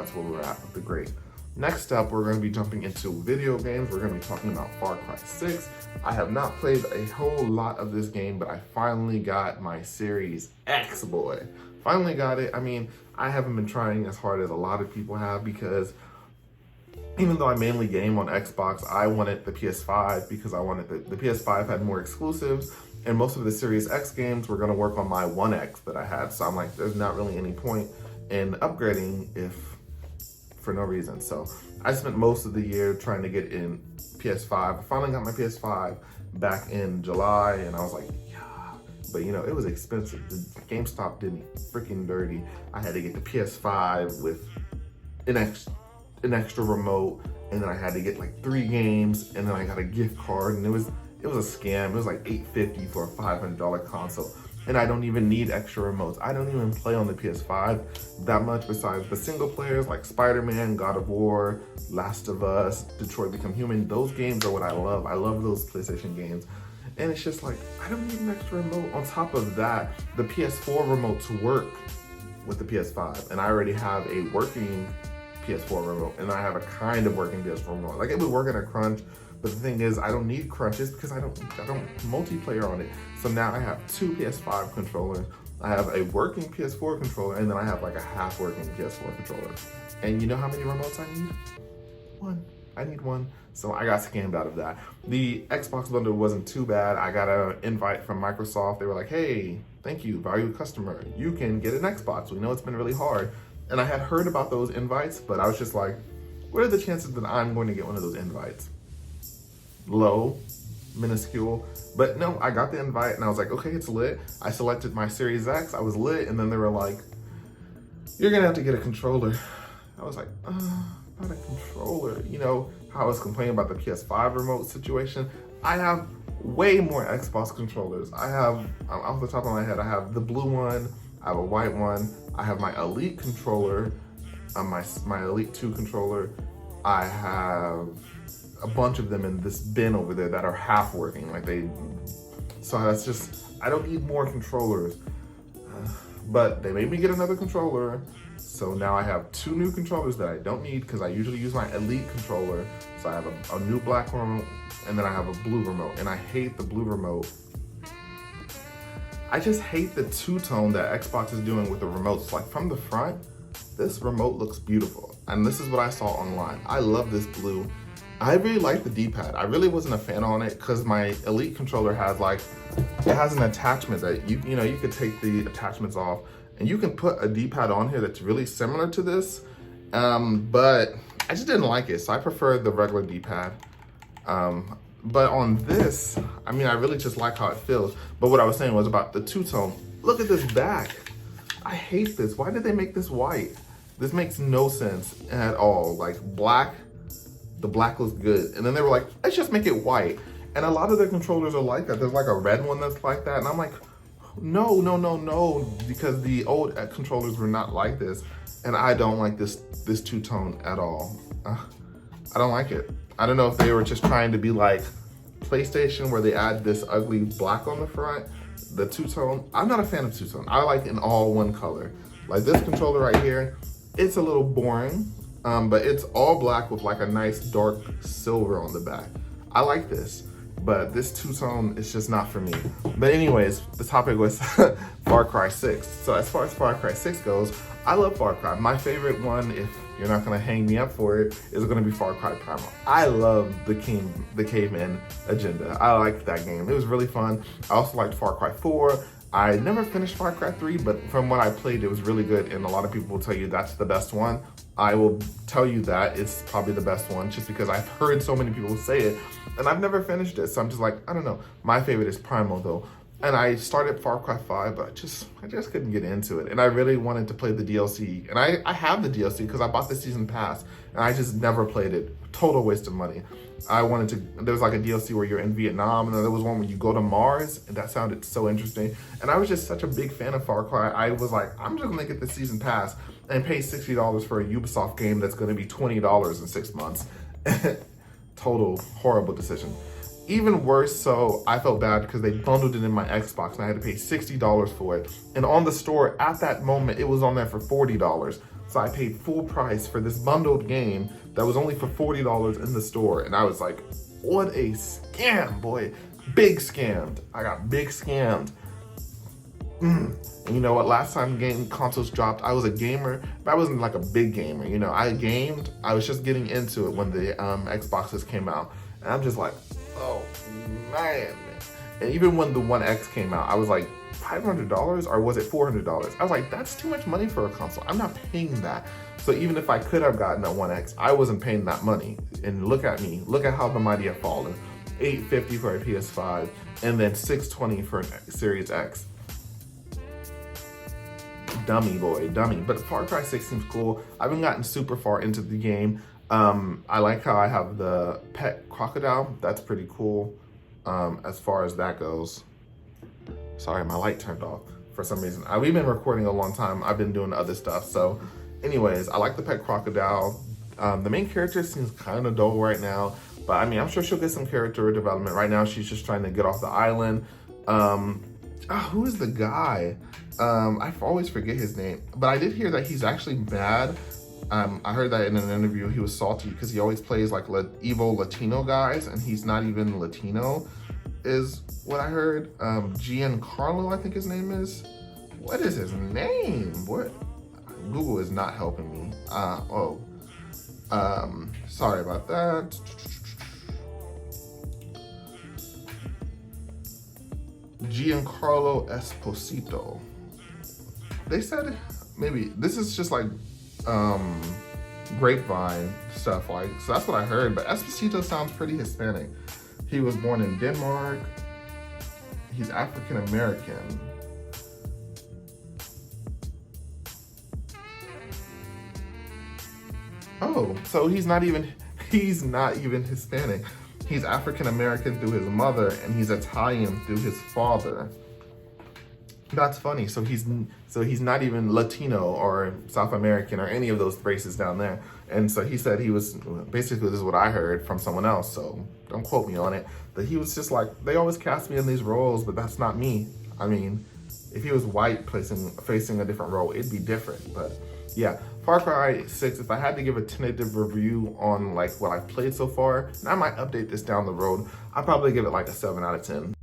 that's where we're at with the grade. Next up, we're going to be jumping into video games. We're going to be talking about Far Cry 6. I have not played a whole lot of this game, but I finally got my Series X, boy. Finally got it. I mean, I haven't been trying as hard as a lot of people have because even though I mainly game on Xbox, I wanted the PS5 because I wanted the PS5 had more exclusives, and most of the Series X games were going to work on my One X that I had. So I'm like, there's not really any point in upgrading for no reason. So I spent most of the year trying to get in PS5. I finally got my PS5 back in July, and I was like, yeah, but you know, it was expensive. The GameStop did me freaking dirty. I had to get the PS5 with an extra remote, and then I had to get like 3 games, and then I got a gift card, and it was a scam. It was like $850 for a $500 console. And I don't even need extra remotes. I don't even play on the PS5 that much besides the single players like Spider-Man, God of War, Last of Us, Detroit Become Human. Those games are what I love. I love those PlayStation games. And it's just like, I don't need an extra remote. On top of that, the PS4 remotes work with the PS5. And I already have a working PS4 remote, and I have a kind of working PS4 remote. Like, it would work in a crunch, but the thing is, I don't need crunches because I don't multiplayer on it. So now I have 2 PS5 controllers. I have a working PS4 controller, and then I have like a half working PS4 controller. And you know how many remotes I need? 1. I need 1. So I got scammed out of that. The Xbox bundle wasn't too bad. I got an invite from Microsoft. They were like, hey, thank you, valued customer. You can get an Xbox. We know it's been really hard. And I had heard about those invites, but I was just like, what are the chances that I'm going to get one of those invites? Low, minuscule. But no, I got the invite and I was like, okay, it's lit. I selected my Series X, I was lit, and then they were like, you're gonna have to get a controller. I was like, not a controller. You know how I was complaining about the PS5 remote situation? I have way more Xbox controllers. I have, off the top of my head, I have the blue one, I have a white one, I have my Elite controller, my Elite 2 controller. I have a bunch of them in this bin over there that are half working. So that's just, I don't need more controllers. But they made me get another controller. So now I have 2 new controllers that I don't need because I usually use my Elite controller. So I have a new black remote, and then I have a blue remote, and I hate the blue remote. I just hate the two-tone that Xbox is doing with the remotes. Like, from the front, this remote looks beautiful. And this is what I saw online. I love this blue. I really like the D-pad. I really wasn't a fan on it because my Elite controller has it has an attachment that you could take the attachments off, and you can put a D-pad on here that's really similar to this. But I just didn't like it, so I prefer the regular D-pad. But on this, I mean, I really just like how it feels. But what I was saying was about the two-tone. Look at this back. I hate this. Why did they make this white? This makes no sense at all. Like, black, the black looks good. And then they were like, let's just make it white. And a lot of their controllers are like that. There's like a red one that's like that. And I'm like, no, because the old controllers were not like this. And I don't like this two-tone at all. I don't like it. I don't know if they were just trying to be like PlayStation where they add this ugly black on the front, the two-tone. I'm not a fan of two-tone. I like an all one color. Like this controller right here, it's a little boring, but it's all black with like a nice dark silver on the back. I like this, but this two-tone is just not for me. But anyways, the topic was Far Cry 6. So as far as Far Cry 6 goes, I love Far Cry. My favorite one, if you're not gonna hang me up for it, is gonna be Far Cry Primal. I love the caveman agenda. I liked that game. It was really fun. I also liked Far Cry 4. I never finished Far Cry 3, but from what I played, it was really good, and a lot of people will tell you that's the best one. I will tell you that it's probably the best one just because I've heard so many people say it, and I've never finished it, so I'm just like, I don't know. My favorite is Primal though. And I started Far Cry 5, but I just couldn't get into it. And I really wanted to play the DLC. And I have the DLC because I bought the season pass, and I just never played it. Total waste of money. There was like a DLC where you're in Vietnam, and then there was one where you go to Mars, and that sounded so interesting. And I was just such a big fan of Far Cry. I was like, I'm just gonna get the season pass and pay $60 for a Ubisoft game that's gonna be $20 in 6 months. Total horrible decision. Even worse, so I felt bad because they bundled it in my Xbox and I had to pay $60 for it. And on the store at that moment, it was on there for $40. So I paid full price for this bundled game that was only for $40 in the store. And I was like, what a scam, boy. Big scammed. I got big scammed. And you know what? Last time game consoles dropped, I was a gamer, but I wasn't like a big gamer. You know, I gamed. I was just getting into it when the Xboxes came out. And I'm just like, oh, man. And even when the One X came out, I was like, $500 or was it $400? I was like, that's too much money for a console. I'm not paying that. So even if I could have gotten a One X, I wasn't paying that money. And look at me, look at how the mighty have fallen. $850 for a PS5 and then $620 for a Series X. Dummy boy, dummy. But Far Cry 6 seems cool. I haven't gotten super far into the game. I like how I have the pet crocodile. That's pretty cool as far as that goes. Sorry, my light turned off for some reason. We've been recording a long time. I've been doing other stuff. So anyways, I like the pet crocodile. The main character seems kind of dull right now, but I mean, I'm sure she'll get some character development. Right now, she's just trying to get off the island. Who is the guy? I always forget his name, but I did hear that he's actually bad. I heard that in an interview, he was salty because he always plays like evil Latino guys, and he's not even Latino, is what I heard. Giancarlo, I think his name is. What is his name? What? Google is not helping me. Sorry about that. Giancarlo Esposito. They said maybe this is just like grapevine stuff, like, so that's what I heard, but Esposito sounds pretty Hispanic. He was born in Denmark. He's African American. Oh, so he's not even Hispanic. He's African American through his mother, and he's Italian through his father. That's funny. So he's not even Latino or South American or any of those races down there. And so he said he was, basically this is what I heard from someone else, so don't quote me on it, that he was just like, they always cast me in these roles, but that's not me. I mean, if he was white facing a different role, it'd be different. But yeah, Far Cry 6, if I had to give a tentative review on like what I've played so far, and I might update this down the road, I'd probably give it like a 7 out of 10.